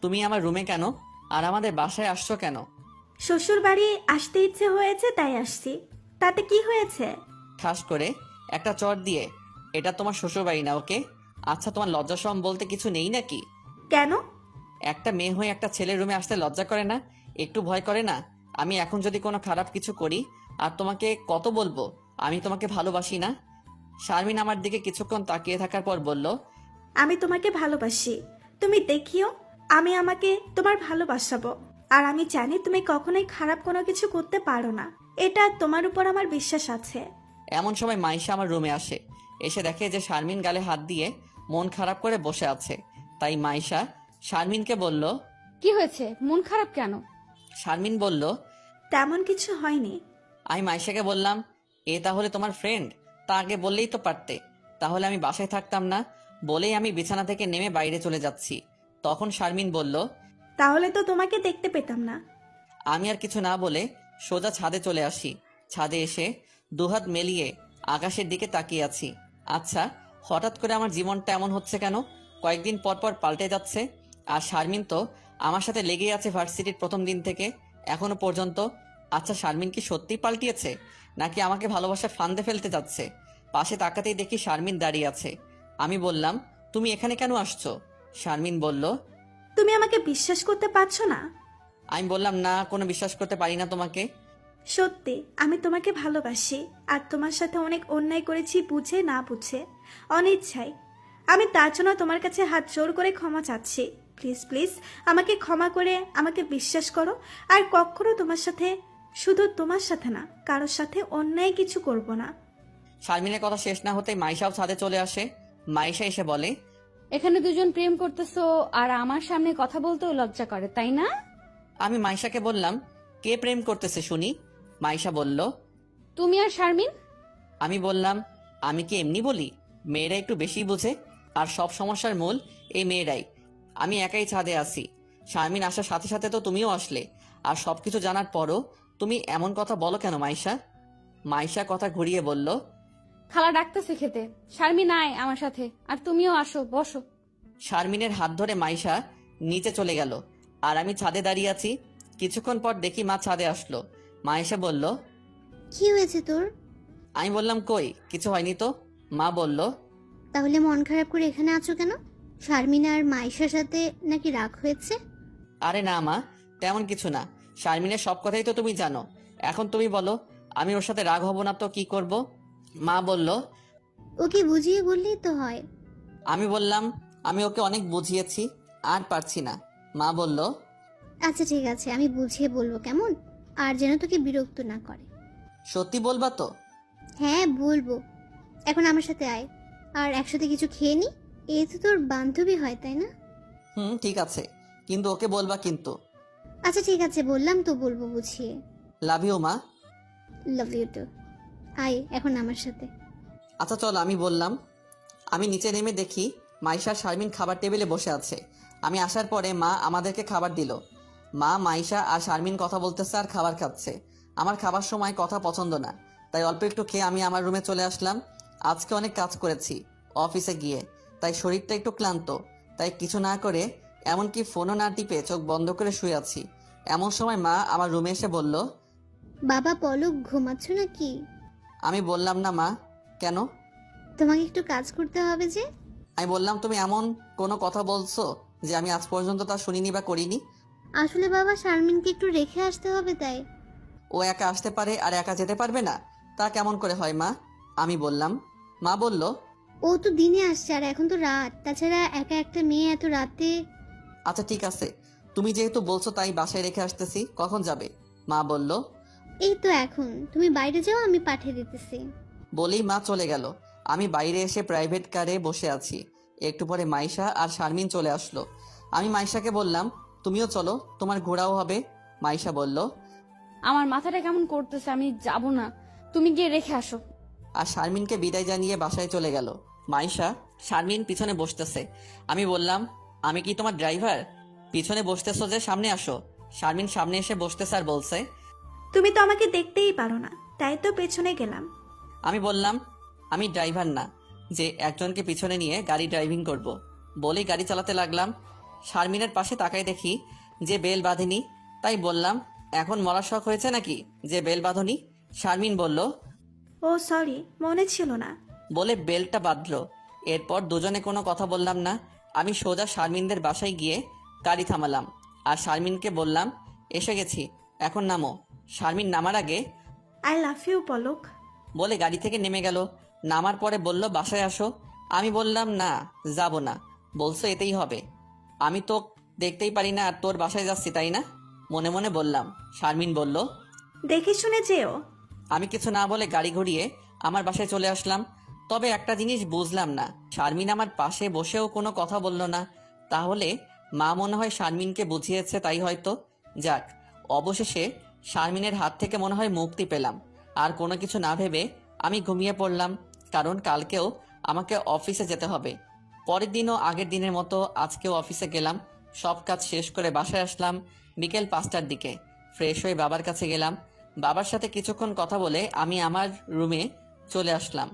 তুমি আমার রুমে কেন? আর আমাদের বাসায় আসছো কেন? শ্বশুর বাড়ি আসতে ইচ্ছে হয়েছে তাই আসছি। তাতে কি হয়েছে? ঠাস করে একটা চর দিয়ে, এটা তোমার শ্বশুরবাড়ি না, ওকে? আচ্ছা, তোমার লজ্জা শরম বলতে কিছু নেই নাকি? কেন? একটা মেয়ে হয়ে একটা ছেলের রুমে আসতে লজ্জা করে না? একটু ভয় করে না? আমি এখন যদি কোনো খারাপ কিছু করি, আর তোমাকে কত বলবো আমি তোমাকে ভালোবাসি না? শারমিন আমার দিকে কিছুক্ষণ তাকিয়ে থাকার পর বলল, আমি তোমাকে ভালোবাসি। তুমি দেখিও, আমি আমাকে তোমার ভালোবাসাবো। আর আমি জানি তুমি কখনোই খারাপ কোনো কিছু করতে পারো না। এটা তোমার উপর আমার বিশ্বাস আছে। এমন সময় মাইশা আমার রুমে আসে। এসে দেখে যে শারমিন গালে হাত দিয়ে মন খারাপ করে বসে আছে। তাই মাইশা শারমিনকে বলল। কি হয়েছে, মন খারাপ কেন? শারমিন বলল, তেমন কিছু হয়নি। আমি মাইশাকে বললাম, এ তাহলে তোমার ফ্রেন্ড? তা আগে বললেই তো পারতে, তাহলে আমি বাসায় থাকতাম না। বলেই আমি বিছানা থেকে নেমে বাইরে চলে যাচ্ছি। তখন শারমিন বলল, তাহলে তো তোমাকে দেখতে পেতাম না। আমি আর কিছু না বলে সোজা ছাদে চলে আসি। ছাদে এসে দুহাত মেলিয়ে আকাশের দিকে তাকিয়ে আছি। আচ্ছা, হঠাৎ করে আমার জীবনটা এমন হচ্ছে কেন? কয়েকদিন পর পর পাল্টে যাচ্ছে। আর শারমিন তো আমার সাথে লেগেই আছে ভার্সিটির প্রথম দিন থেকে এখনো পর্যন্ত। আচ্ছা, শারমিন কি সত্যিই পাল্টিয়েছে, নাকি আমাকে ভালোবাসা ফান্দে ফেলতে যাচ্ছে? পাশে তাকাতেই দেখি শারমিন দাঁড়িয়ে আছে। আমি বললাম, তুমি এখানে কেন আসছো? শারমিন বলল, তুমি আমাকে বিশ্বাস করতে পারছো না? আমি বললাম, না, কোনো বিশ্বাস করতে পারি না তোমাকে। সত্যি আমি তোমাকে ভালোবাসি। আর তোমার সাথে অনেক অন্যায় করেছি, বুঝে না বুঝে, অনিচ্ছায়। আমি তার জন্য তোমার কাছে হাত জোর করে ক্ষমা চাচ্ছি। প্লিজ প্লিজ আমাকে ক্ষমা করে আমাকে বিশ্বাস করো। আর কখনো তোমার সাথে, শুধু তোমার সাথে না, কারোর সাথে অন্যায় কিছু করব না। শারমিনের কথা শেষ না হতেই মাইশাও ছাদে চলে আসে। মাইশা এসে বলে, এখানে দুজন প্রেম করতেছো আর আমার সামনে কথা বলতেও লজ্জা করে, তাই না? আমি মাইশাকে বললাম, কে প্রেম করতেছে শুনি? মাইশা বলল, তুমি আর শারমিন। আমি বললাম, আমি কি এমনি বলি? মেয়েরা একটু বেশি বোঝে। আর সব সমস্যার মূল এই মেয়েরাই। আমি একাই ছাদে আসি। শারমিন আসার সাথে সাথে তো তুমিও আসলে। আর সবকিছু জানার পরও তুমি এমন কথা বলো কেন মাইশা? মাইশা কথা ঘুরিয়ে বলল, খালা ডাকতেছে খেতে। শারমিন আয় আমার সাথে, আর তুমিও আসো, বসো। শারমিনের হাত ধরে মাইশা নিচে চলে গেল। আর আমি ছাদে দাঁড়িয়ে আছি। কিছুক্ষণ পর দেখি মা ছাদে আসলো। মা এসে বলল, কি হয়েছে তোর? আমি বললাম, কই কিছু হয়নি তো। মা বলল, তাহলে মন খারাপ করে এখানে আছো কেন? শারমিন আর মাইশার সাথে নাকি রাগ হয়েছে? আরে না মা, তেমন কিছু না। শারমিনের সব কথাই তো তুমি জানো। এখন তুমি বলো, আমি ওর সাথে রাগ হব না তো কি করব? মা বলল, ওকে বুঝিয়ে বললেই তো হয়। আমি বললাম, আমি ওকে অনেক বুঝিয়েছি, আর পারছি না। মা বলল, আচ্ছা ঠিক আছে, আমি বুঝিয়ে বলবো কেমন, আর যেন তোকে বিরক্ত না করে। সত্যি বলবা তো? হ্যাঁ বলবো। এখন আমার সাথে আয়, আর একসাথে কিছু খেয়ে নি। এই তো তোর বান্ধবী হয় তাই না? হুম, ঠিক আছে, কিন্তু ওকে বলবা কিন্তু। আচ্ছা ঠিক আছে, বললাম তো বলবো বুঝিয়ে। লাভ ইউ মা। Love you too. আয় এখন আমার সাথে। আচ্ছা চলো, আমি বললাম। আমি নিচে নেমে দেখি মাইশা আর শারমিন খাবার টেবিলে বসে আছে। আমি আসার পরে মা আমাদেরকে খাবার দিল। মা, মাইশা আর শারমিন কথা বলতেছে আর খাবার খাচ্ছে। আমার খাবার সময় কথা পছন্দ না, তাই অল্প একটু খেয়ে আমি আমার রুমে চলে আসলাম। আজকে অনেক কাজ করেছি অফিসে গিয়ে, তাই শরীরটা একটু ক্লান্ত। তাই কিছু না করে, এমনকি ফোনও না টিপে চোখ বন্ধ করে শুয়ে আছি। এমন সময় মা আমার রুমে এসে বলল, বাবা পলক ঘুমাচ্ছ নাকি? আমি বললাম, না মা। কেন? তোমাকে একটু কাজ করতে হবে যে। আমি বললাম, তুমি এমন কোনো কথা বলছো যে আমি আজ পর্যন্ত তা শুনিনি বা করিনি। আসলে বাবা শারমিনকে একটু রেখে আসতে হবে তাই। ও একা আসতে পারে আর একা যেতে পারবে না? তা কেমন করে হয় মা? আমি বললাম। মা বলল, ও তো দিনে আসছে আর এখন তো রাত, তাছাড়া একা একটা মেয়ে এত রাতে। আচ্ছা ঠিক আছে, তুমি যেহেতু বলছো তাই বাসায় রেখে আসতেছি। কখন যাবে? মা বলল। এই তো এখন, তুমি বাইরে যাও, আমি পাঠিয়ে দিতেছি। বলেই মা চলে গেল। আমি বাইরে এসে প্রাইভেট কারে বসে আছি। একটু পরে মাইশা আর শারমিন চলে আসলো। আমি মাইশাকে বললাম, তুমিও চলো, তোমার ঘোরাও হবে। মাইশা বলল। আমার মাথাটা কেমন করতেছে, আমি যাব না, তুমি গিয়ে রেখে আসো। আর শারমিনকে বিদায় জানিয়ে বাসায় চলে গেল। মাইশা, শারমিন পিছনে বসতেছে। আমি বললাম, আমি কি তোমার ড্রাইভার? পিছনে বসতেছো যে, সামনে আসো। শারমিন সামনে এসে বসতেছে আর বলছে, তুমি তো আমাকে দেখতেই পারো না, তাই তো পেছনে গেলাম। আমি বললাম, আমি ড্রাইভার না যে একজনকে পিছনে নিয়ে গাড়ি ড্রাইভিং করব। বলেই গাড়ি চালাতে লাগলাম। শারমিনের পাশে তাকাই দেখি যে বেল বাঁধেনি। তাই বললাম, এখন মরার শখ হয়েছে নাকি যে বেল বাঁধনি? শারমিন বলল, ও সরি, মনে ছিল না। বলে বেলটা বাঁধলো। এরপর দুজনে কোনো কথা বললাম না। আমি সোজা শারমিনদের বাসায় গিয়ে গাড়ি থামালাম আর শারমিনকে বললাম, এসে গেছি, এখন নামো। শারমিন নামার আগে আই লাভ ইউ পলক। বলে গাড়ি থেকে নেমে গেল। নামার পরে বলল, বাসায় আসো। আমি বললাম, না, যাব না। বলছো এতেই হবে? আমি তো দেখতেই পারি না আর তোর বাসায় যাচ্ছি, তাই না? মনে মনে বললাম। শারমিন বলল, দেখে শুনে যেও। আমি কিছু না বলে গাড়ি ঘুরিয়ে আমার বাসায় চলে আসলাম। তবে একটা জিনিস বুঝলাম না, শারমিন আমার পাশে বসেও কোনো কথা বলল না। তাহলে মা মনে হয় শারমিনকে বুঝিয়েছে, তাই হয়তো। যাক, অবশেষে শারমিনের হাত থেকে মনে হয় মুক্তি পেলাম। আর কোনো কিছু না ভেবে আমি ঘুমিয়ে পড়লাম, কারণ কালকেও আমাকে অফিসে যেতে হবে। পরের দিনও আগের দিনের মতো আজকেও অফিসে গেলাম। সব কাজ শেষ করে বাসায় আসলাম বিকেল 5টার দিকে। ফ্রেশ হয়ে বাবার কাছে গেলাম। বাবার সাথে কিছুক্ষণ কথা বলে আমি আমার রুমে চলে আসলাম।